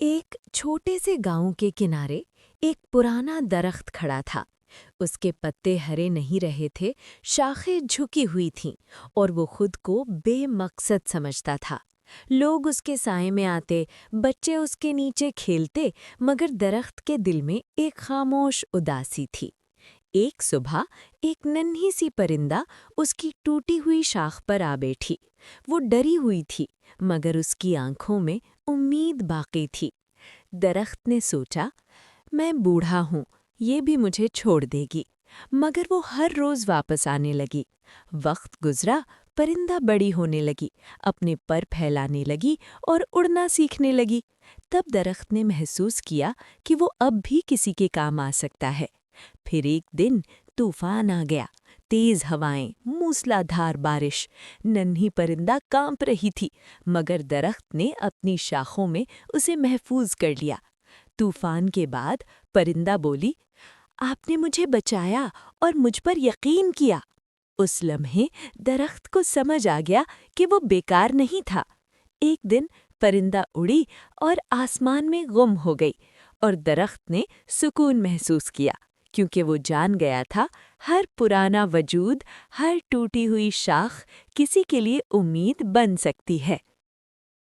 ایک چھوٹے سے گاؤں کے کنارے ایک پرانا درخت کھڑا تھا۔ اس کے پتے ہرے نہیں رہے تھے، شاخیں جھکی ہوئی تھیں اور وہ خود کو بے مقصد سمجھتا تھا۔ لوگ اس کے سائے میں آتے، بچے اس کے نیچے کھیلتے، مگر درخت کے دل میں ایک خاموش اداسی تھی۔ ایک صبح ایک ننھی سی پرندہ اس کی ٹوٹی ہوئی شاخ پر آ بیٹھی۔ وہ ڈری ہوئی تھی، مگر اس کی آنکھوں میں امید باقی تھی۔ درخت نے سوچا، میں بوڑھا ہوں، یہ بھی مجھے چھوڑ دے گی، مگر وہ ہر روز واپس آنے لگی۔ وقت گزرا، پرندہ بڑی ہونے لگی، اپنے پر پھیلانے لگی اور اڑنا سیکھنے لگی۔ تب درخت نے محسوس کیا کہ وہ اب بھی کسی کے کام آ سکتا ہے۔ پھر ایک دن طوفان آ گیا، تیز ہوائیں، موسلا دھار بارش۔ ننھی پرندہ کانپ رہی تھی، مگر درخت نے اپنی شاخوں میں اسے محفوظ کر لیا۔ طوفان کے بعد پرندہ بولی، آپ نے مجھے بچایا اور مجھ پر یقین کیا۔ اس لمحے درخت کو سمجھ آ گیا کہ وہ بیکار نہیں تھا۔ ایک دن پرندہ اڑی اور آسمان میں گم ہو گئی، اور درخت نے سکون محسوس کیا، کیونکہ وہ جان گیا تھا ہر پرانا وجود، ہر ٹوٹی ہوئی شاخ کسی کے لیے امید بن سکتی ہے۔